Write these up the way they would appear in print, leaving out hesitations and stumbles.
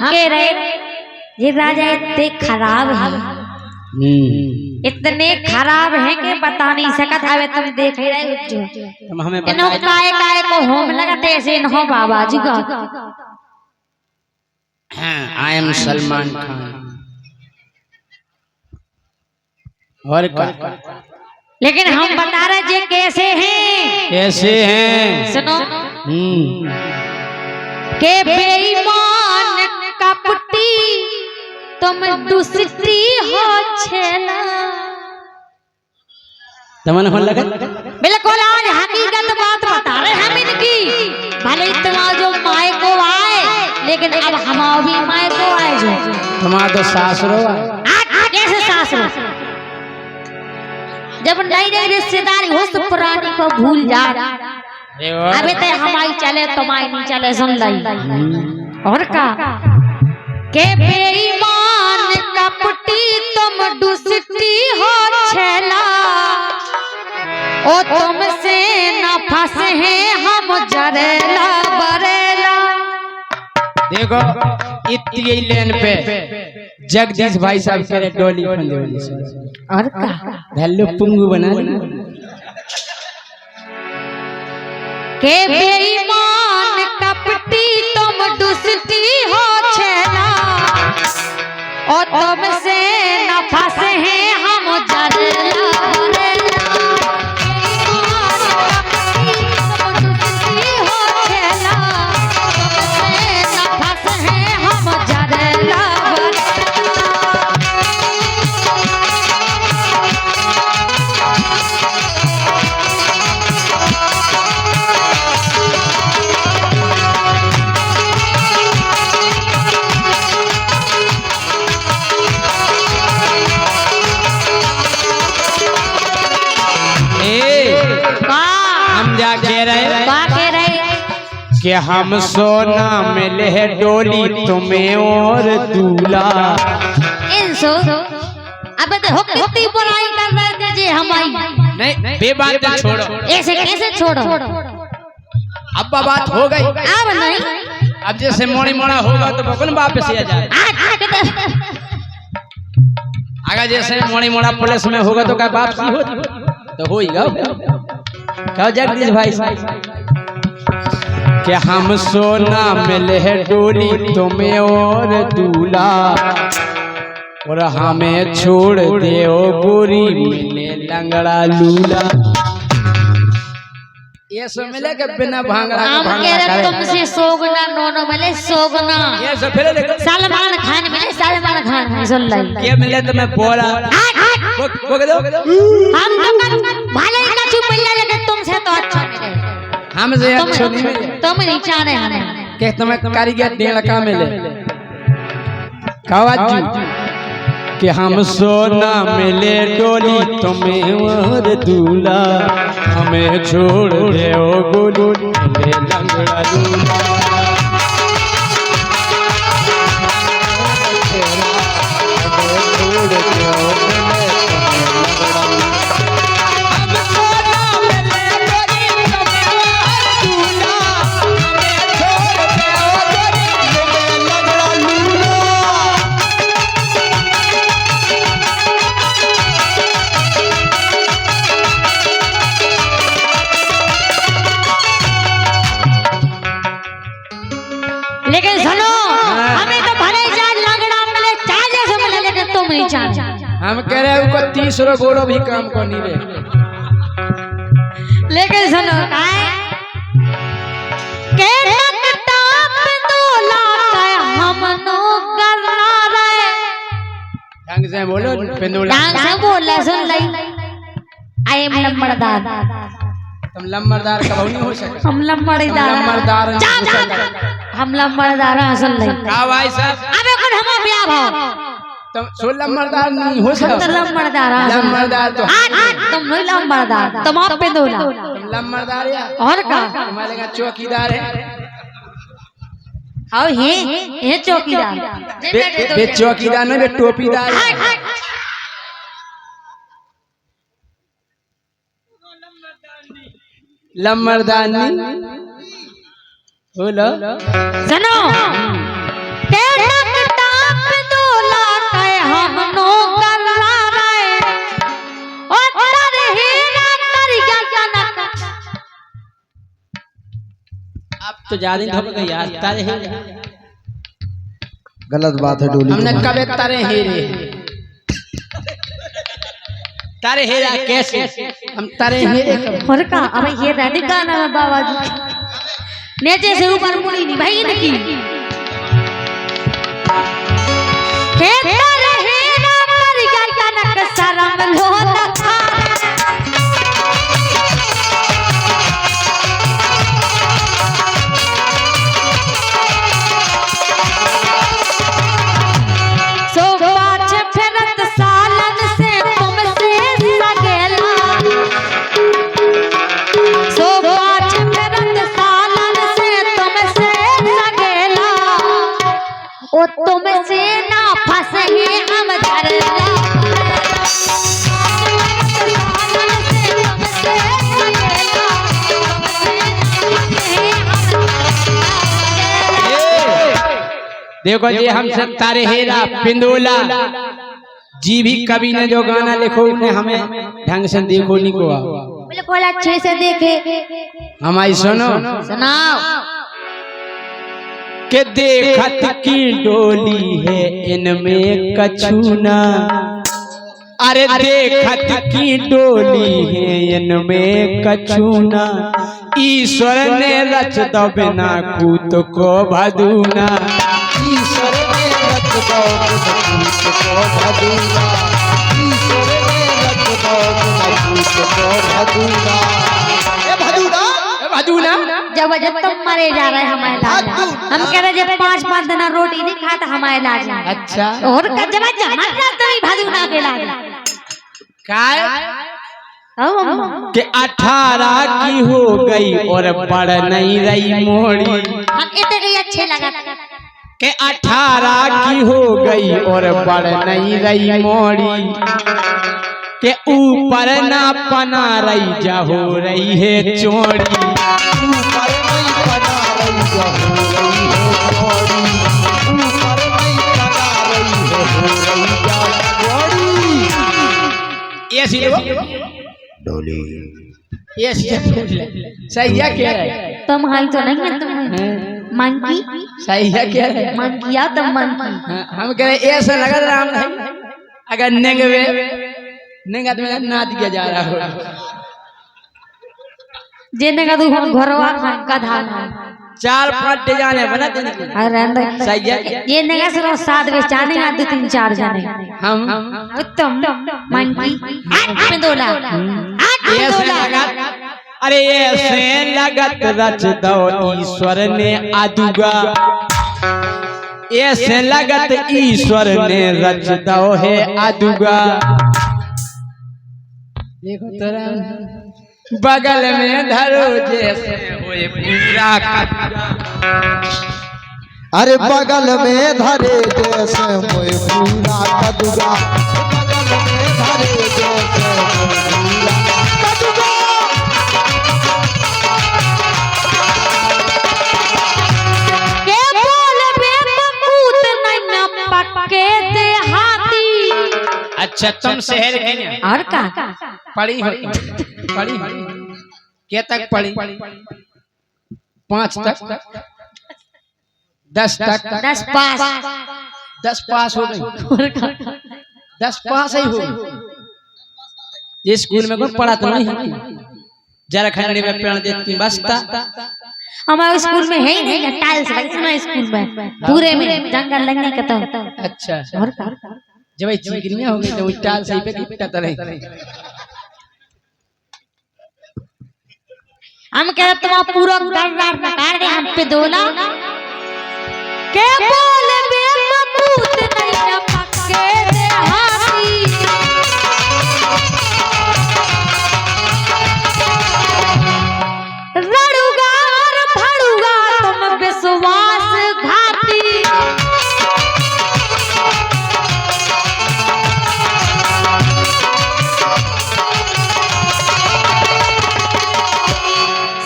कह रहे ये राजा इतने खराब है, इतने खराब हैं कि बता नहीं सकत। अब तुम देख ही रहे तुम हमें काय को होम लगते ऐसे न हो बाबा जी का। आई एम सलमान खान और का। लेकिन हम बता रहे जे कैसे हैं, कैसे हैं सुनो के बेईमान कपटी तुम दूसरी हो छेला। तमन हो लगा बिल्कुल आज हकीकत बात बता रहे हम इनकी। भले इतना जो माए को आए लेकिन अब हम भी माए को आए जो तुम्हारा तो सासरो कैसे सासरो। जब नई नई रिश्तेदारी हो तो पुरानी को भूल जा। अबे तो हमारी चले तुम्हारी नहीं चले सुन ली। और का के बेईमान कपटी तुम दूसरी हो छेला, ओ तुमसे न फंसे हैं हम जरेला बरेला। देखो इतनी लेन पे जगदीश भाई साहब करे डोली फंदे और का धल्लो पुंगू बना के बेईमान कपटी तुम दूसरी हो छेला, और तुमसे न फंसे हैं हम जरेला बरेला। कि हम सोना मिले है डोली तुम्हें और दूल्हा। अब देखो कितनी बुराई कर रहे थे जी हमारी। नहीं बे बात छोड़ो, ऐसे कैसे छोड़ो। अब बात हो गई अब नहीं। अब जैसे मोड़ी मोड़ा होगा तो बकुल वापस आ जाए। अगर जैसे मोड़ी मोड़ा पुलिस में होगा तो क्या बात की होती तो होगा। क्या जगदीश भाई कि हम सोना मिले है डोली तुम्हें और दूल्हा, और हमें छोड़ दे ओ गोरी मिले लंगड़ा लूला। ये सब मिले के बिना भांगड़ा के तुमसे सोगना नोनो मिले सोगना। ये सब फिर देखो सलमान खान मिले सलमान खान सुन ले। ये मिले तो मैं बोला वो दो हम भले का चुप मिले लेकिन तुमसे तो अच्छा मिले। हमसे अच्छा नहीं मिले। तुम नहीं चाहते हमें कि तुम्हें कारीगर डेढ़ का मिले कावाजी कि हम सोना मिले डोली तुम्हें और दूल्हा, हमें छोड़ दे ओ गोली मिले लंगड़ा दूल्हा। लेकिन सुनो हमें तो भले जान लंगड़ा मिले चाहे जैसे मिले लेकिन तुम नहीं चाहते। हम कह रहे हैं उनको 30 गोरो भी काम को नहीं रहे। लेकिन सुनो के लगता पिंदोला हम नो करना रहे। ढंग से बोलो पिंदोला। ढंग से बोले सुन ले। I am lambardar. तुम लंबड़दार कब नहीं हो सकते। हम लंबड़दार हम लंबड़दार सुन ले। का भाई साहब अबे कौन हम ब्याह भाव तुम सो लंबड़दार नहीं हो सकते। लंबड़दार तो तुम नहीं लंबड़दार तुम आप पिंदोला। तुम लंबड़दार या और का हमारे यहाँ चौकीदार है। हाँ ये चौकीदार बे चौकीदार नहीं बे टोपीदार। लंबड़दानी बोलो सुनो तेरा तो ज्यादा धप गई यार तारे हीरे गलत बात है डोली हमने कबे तारे हीरे तारे हीरा कैसे हम तारे हीरे और का अब ये रेडी गाना है बाबा जी नीचे से ऊपर मुड़ी नहीं भाई ने की हे तारे हीरा पर क्या कनक सरंग लो रखा सो पाँच फिरत सालन से तुमसे सगेला सो पाँच फिरत सालन से तुमसे सगेला ओ तुमसे ना फंसे हम धरला देखो जी हमसे तारे हीरा पिंदोला जी भी कवि ने जो गाना लिखो उसने हमें ढंग से देखो नहीं को बिल्कुल अच्छे से देखे हमारी सुनो सुनाओ के देखत की डोली है इनमें कछुना अरे देखत की डोली है इनमें कछुना ईश्वर ने रच दो बिना कूत को भदूना ईश्वर ने रच दो बिना कूत को भदूना ईश्वर ने रच दो बिना कूत को भदूना ए भदूना जब जब तुम मरे जा रहे हमारे लाज हम कह रहे जब 5-5 दिन रोटी नहीं खाता हमारे लाज अच्छा और का जब जाना तो ही भादुना के लाज काय ओ अम्मा के 18 की हो गई और पढ़ नहीं रही मोड़ी हम इतने ही अच्छे लगा के 18 की हो गई और पढ़ नहीं रही मोड़ी के ऊपर ना पना रही जा हो रही है चोरी ऊपर नहीं पना रही जा हो रही है चोरी ऊपर नहीं पना रही है हो रही जा चोरी ये सी डोली ये सही है क्या है तुम हाई तो नहीं है तुम मंकी सही है क्या है मंकिया तुम मंकी हम कह रहे ऐसा लग रहा हम अगर नेगवे नेगा तो ना दिया जा रहा हो जेने का तू हम घरवा का धान 4-5 डिजाइन है बना देने की अरे सही है ये नगा से 7 बेचाने हैं 2-3-4 जने हम उत्तम मंकी पिंदोला ऐसे लगत अरे ऐसे लगत रच दो ईश्वर ने आदुगा ऐसे लगत ईश्वर ने रच दो है आदुगा देखो तोरा बगल में धरो जैसे होए पूरा अरे बगल में धरे जैसे मोए पूरा कदुगा बगल में धरे जैसे मोए पूरा कदुगा के बोल बेवकूत नहीं पक्के दे हाथी अच्छा तुम शहर की ना और का पढ़ी हो पढ़ी के तक पढ़ी 5 तक 10 तक 10 पास 10 पास हो गई 10 पास ही हो गई ये स्कूल में कौन पढ़ा तो नहीं है जरा खंडे में पेड़ देती बसता हमारे स्कूल में है ही नहीं टाइल्स लगे हमारे स्कूल में पूरे में जंगल लगने का तो अच्छा और का जब ये चिकनियां हो गई तो वो टाइल सही पे कितना तरह हम कह रहे तुम पूरा गड़रार नकार दे हम पे दोला के बोल बेवकूत नहीं न पक्के दे हाथी रड़ुगा और फड़ुगा तुम विश्वास घाती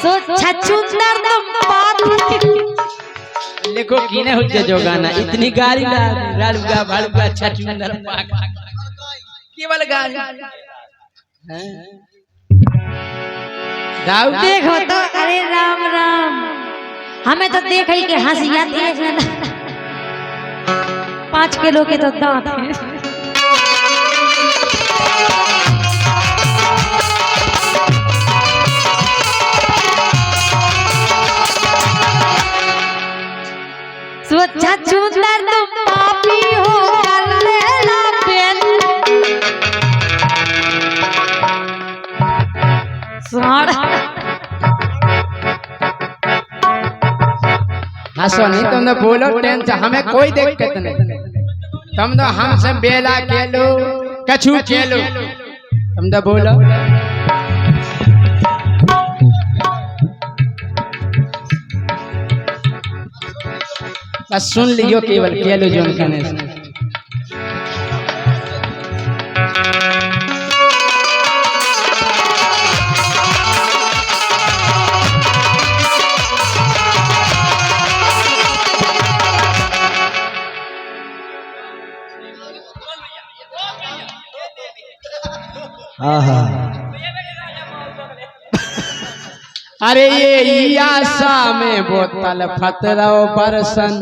सो छछुंदर तुम बात देखो कीने हुज्जे जो गाना इतनी गाड़ी लालूगा भालूगा छछुंदर पाक केवल गाड़ी हैं दाऊ देखो तो अरे राम राम हमें तो देख ही के हंसी आती है। 5 किलो के तो दांत हैं। स्वच्छ सुंदर तुम पापी हो कर लेला बेल। हंसो नहीं, तुम तो बोलो टेंशन, हमें कोई दिक्कत नहीं। तुम तो हमसे बेला खेलो कछु खेलो, तुम तो बोलो। बस सुन लियो केवल खेलो जोन कने से। अरे ये आशा में बोतल फतरो बरसन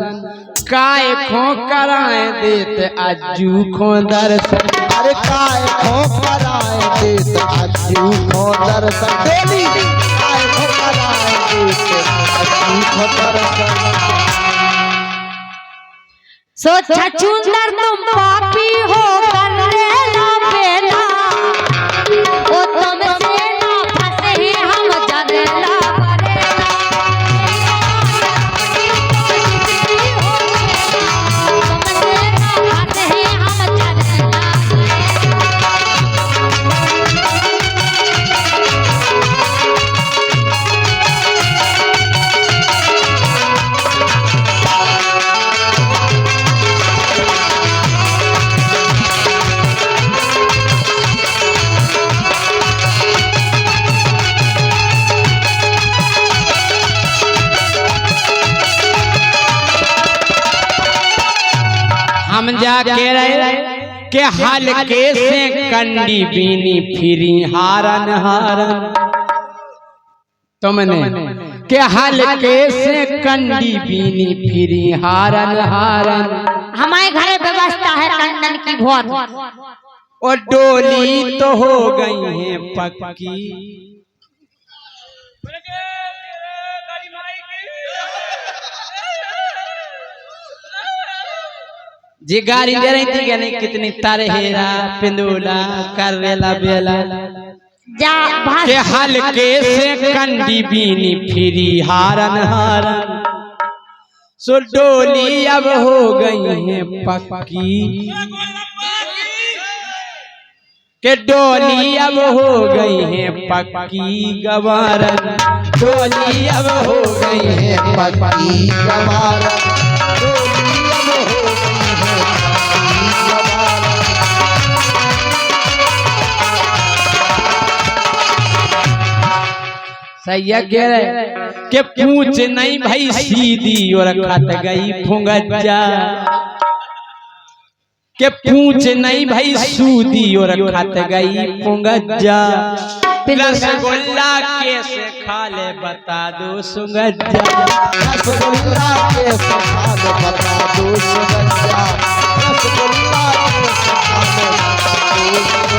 काय खो कराए देते अज्जू खो दर्शन। अरे काय खो कराए देते अज्जू खो दर्शन। बेली काय खो कराए देते अज्जू खो दर्शन। सोचा सुंदर तुम पापी हो कर लेला बेला। ओ तुमसे ना फंसे हम जरेला बरेला। तुमसे ना फंसे हम जरेला। हम जाके रहे के हल्के से कंडी बीनी फिरी हारन हारन। तुमने के हल्के से कंडी बीनी फिरी हारन हारन। हमारे घर व्यवस्था है कंडन की बहुत। और डोली तो हो गई है पक्की। जी गाड़ी दे रही थी क्या नहीं, कितनी तारे हेरा पिंदुला करेला बेला जा के हल्के से कंडी बीनी फिरी हारन हारन। सो डोली अब हो गई है पक्की के डोली अब हो गई है पक्की गवारन। डोली अब हो गई है पक्की गवारन। सही कह रहे के पूछ नहीं भाई सीधी और खत गई फुंगज्जा। के पूछ नहीं भाई सूदी और खत गई फुंगज्जा। रसगुल्ला कैसे खा ले बता दो सुंगज्जा। रसगुल्ला कैसे खा ले बता दो सुंगज्जा। रसगुल्ला कैसे खा ले बता दो सुंगज्जा।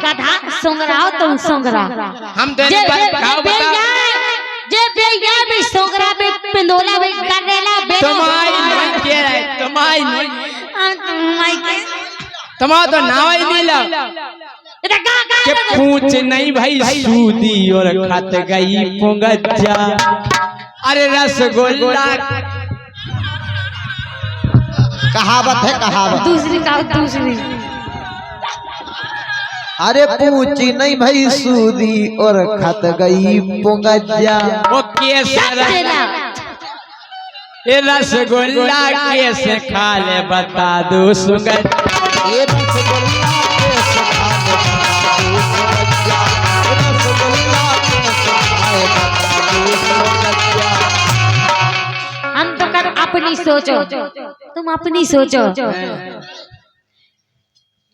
गधा सुंगराओ तुम सुंगरा। हम तो जे बेया भी सुंगरा भी पिंदोला भी करेला बे। तुम्हारी नहीं कह रहे, तुम्हारी नहीं, तुम्हारा तो नाव ही नहीं ला। के पूछ नहीं भाई सूदी और खत गई फुंगज्जा। अरे रसगुल्ला कहावत है कहावत। दूसरी कहावत दूसरी। अरे पूछी नहीं भाई सूदी और खत गई पुंगज्जा। वो कैसे ये रसगुल्ला कैसे खा ले बता दो सुंगज्जा। ये रसगुल्ला कैसे खा ले बता दो सुंगज्जा। रसगुल्ला कैसे खा ले बता दो सुंगज्जा। हम तो कर अपनी सोचो, तुम अपनी सोचो।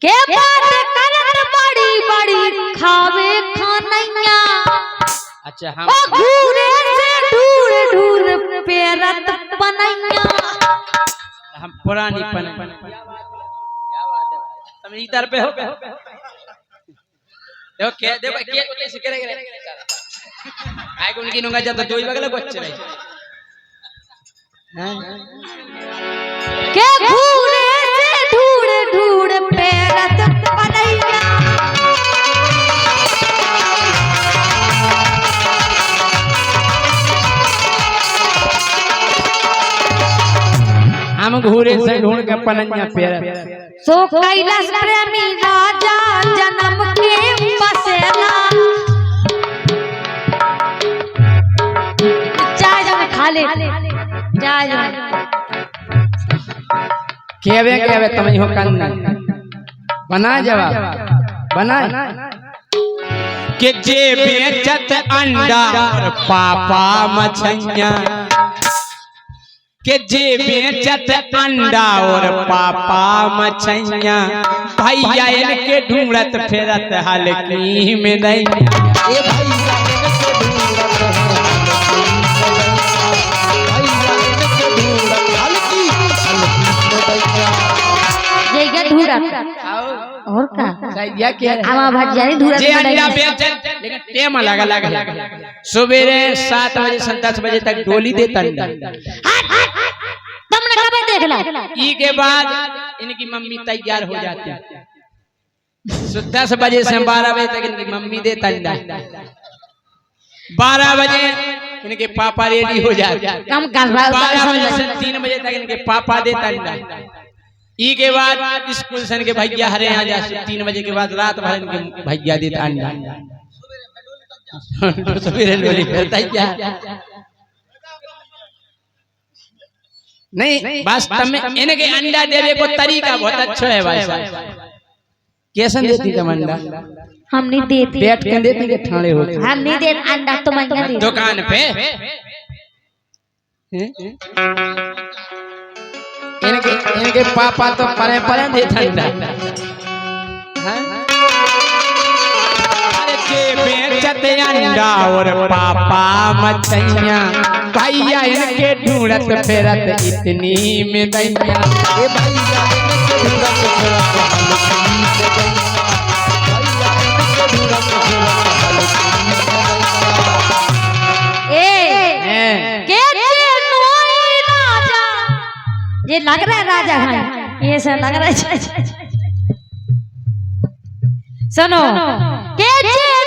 के बात करत बड़ी बड़ी खावे खानैया। अच्छा हम ओ घूरे से ढूर ढूर पेरत बनैया। हम पुरानी पन क्या बात है तुम इधर पे हो देखो क्या देखो क्या कैसे करेंगे आए को उनकी नुंगा जाता दो ही बगल को अच्छे रहे के घूरे से ढूर ढूर पेरत बनैया। हम घूरे से ढूंढ के पनन्या पेर सो कैलाश प्रेमी राजा जन्म के बसेला। चाय जब खा ले चाय केवे तुम हो कन्ना बना जवाब बना के जे बेचत अंडा और पापा मछैया के जे बेचत अंडा और पापा मछैया भैया इनके ढूंढत फेरत हल्की में नहीं ए भैया इनके ढूंढत हल्की ये क्या ढूंढत और का या क्या आमा भजियारी ढूंढत जे अंडा बेचत लेकिन टेम लगा सवेरे 7 बजे से 10 बजे तक डोली देता अंडा तुमने कब देखला ई के बाद इनकी मम्मी तैयार हो जाती है 10 बजे से 12 बजे तक इनकी मम्मी देता अंडा 12 बजे इनके पापा रेडी हो जाते कम कर 12 बजे से 3 बजे तक इनके पापा देता अंडा ई के बाद स्कूल से इनके भैया हरे आ जाते 3 बजे के बाद रात भर इनके भैया देता अंडा सवेरे डोली फिरता क्या नहीं वास्तव में इनके अंडा देने को तरीका बहुत अच्छा है भाई साहब कैसे देती तुम अंडा हम नहीं देते बैठ के देती के ठाणे हो हम नहीं देते अंडा तो मैं नहीं देती दुकान पे इनके पापा तो परे परे देते अंडा अरे के बेचत अंडा और पापा मछैया भैया इनके ढूंढत फेरत इतनी में दैया ए भैया इनके ढूंढत ए के नोई राजा ये लग रहा है राजा है ये सब लग रहा है सुनो के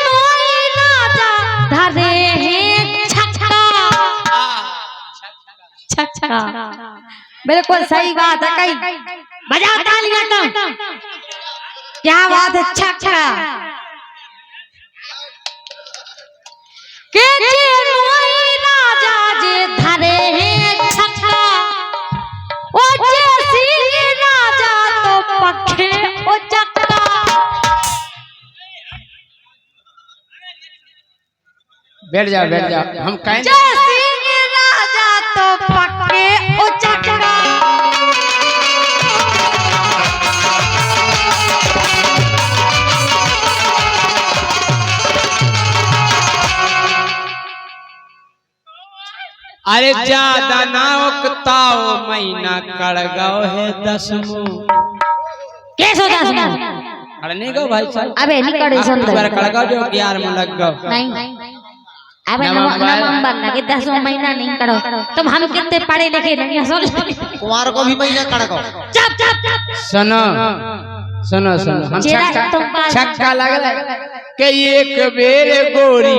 नोई राजा धरे हैं छक्का छक्का बिल्कुल सही बात है कहीं बजाओ तालियां तो क्या बात है छक्का के नोई राजा जे धरे हैं छक्का ओ जैसी राजा तो पखे ओ चक्का बैठ जाओ हम कहें जैसी राजा तो पक्के ओ चक्का अरे ज्यादा ना उकताओ महीना कड़ गओ है 10 कैसे 10 अरे नहीं गो भाई साहब अबे निकड़े सुन बार कड़ गओ जो 11 में लग गओ नहीं अबे नवंबर लगे 10वां महीना नहीं करो तुम हम कितने पढ़े लिखे नहीं सुन कुमार को भी महीना कड़को चुप चुप सुनो हम छक्का लगल के एक बेर गोरी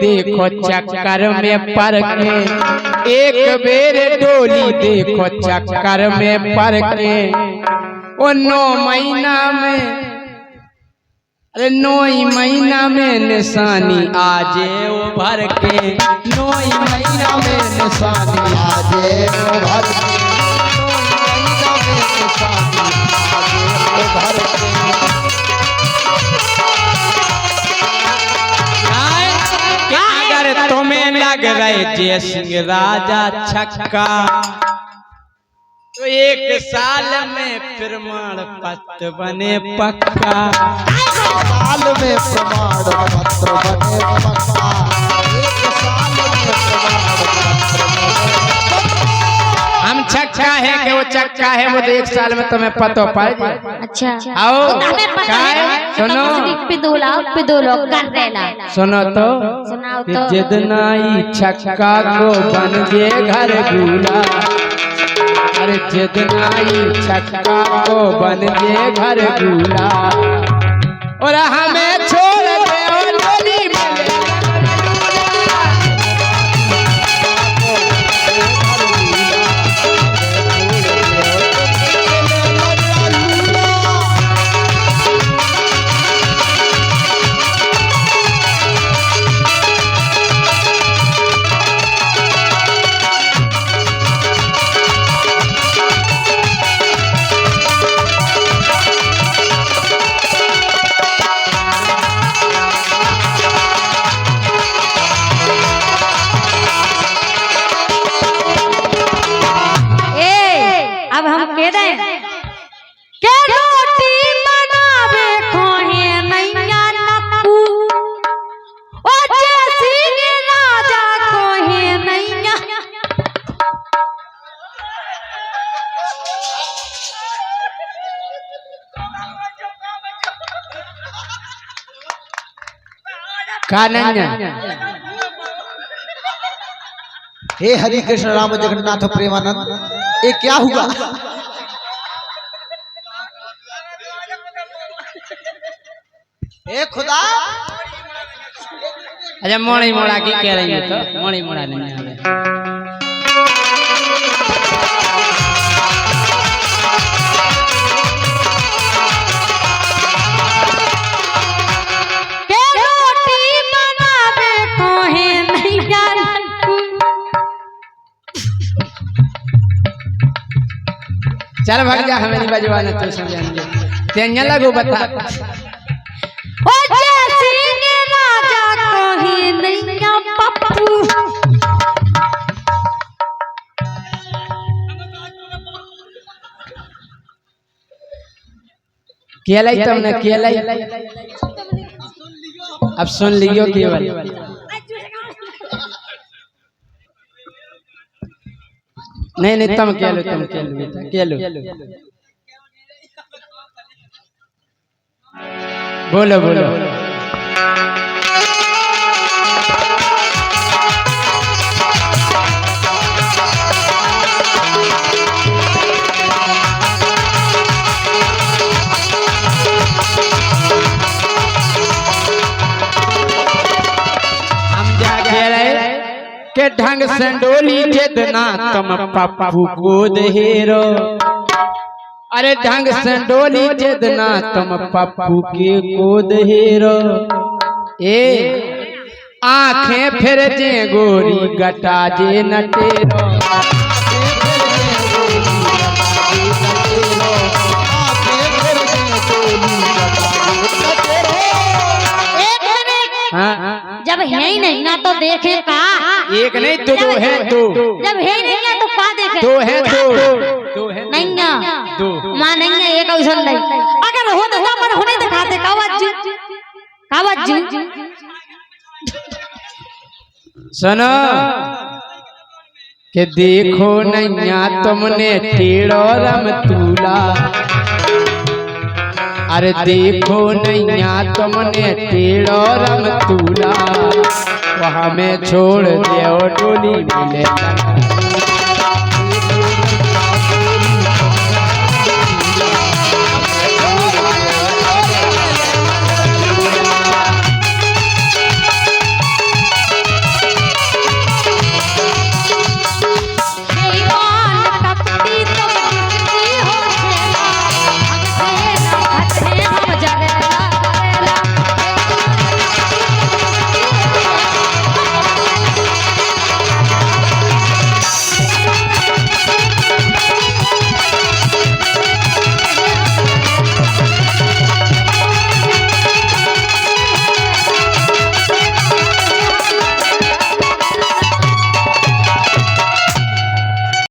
देखो चक्कर में पर के एक बेर डोली देखो चक्कर में पर के ओ 9 महीना में अरे 9 महीना में निशानी आजे ओ भर के 9 महीना में निशानी आजे ओ भर के 9 महीना में निशानी आजे ओ भर के अगर तुम्हें लग रहे जय सिंह राजा छक्का तो 1 साल में प्रमाण पत्र बने पक्का साल में प्रमाण पत्र बने पक्का, 1 साल में प्रमाण पत्र बने। हम छक्का है कि वो चक्का है, वो तो 1 साल में तुम्हें पता पाए। अच्छा आओ हमें पता है। सुनो पिदोलो कर देला। सुनो तो सुनाओ तो। जिदनाई छक्का को बन जे घर दूल्हा, अरे जिदनाई छक्का को बन जे घर दूल्हा, और हमें छोड़ दे और डोली में ले। अब हम कह रहे हैं के रोटी बनावे खोहे नैया नप्पू, ओ जैसी राजा खोहे नैया। कानन्या हे हरि कृष्ण राम जगन्नाथ प्रेमानंद, ये क्या हुआ? हे खुदा, अच्छा मोड़ी मोड़ा की कह रही है तो मोड़ी मोड़ा नहीं है। के रोटी बनावे खोहे नैया नप्पू। चल भाग जा, हमें नहीं बजवाना तो समझाएंगे। तेंया लगो बता। ओ जैसी राजा खोहे नैया पप्पू। केलाई तुमने केलाई, अब सुन लियो केवल। नहीं नहीं तुम केलो बोलो बोलो। के ढंग से डोली जितना तुम पप्पू को देरो, अरे ढंग से डोली जितना तुम पप्पू के को देरो। ए आंखें फिर जे गोरी गटा जे नटेरो, जब है ही नहीं ना तो देखे का। एक नहीं तो दो है दो, जब है ही नहीं ना तो का देखे। दो है दो, दो है नहीं ना दो मां नहीं है, एक अवसर नहीं। अगर हो तो पर होने दिखाते कावज्जू सुनो कि देखो नैया तुमने टेढ़ो रम तूला, अरे देखो नैया तुमने टेढ़ो रम तूला, वहाँ में छोड़ दे डोली मिले।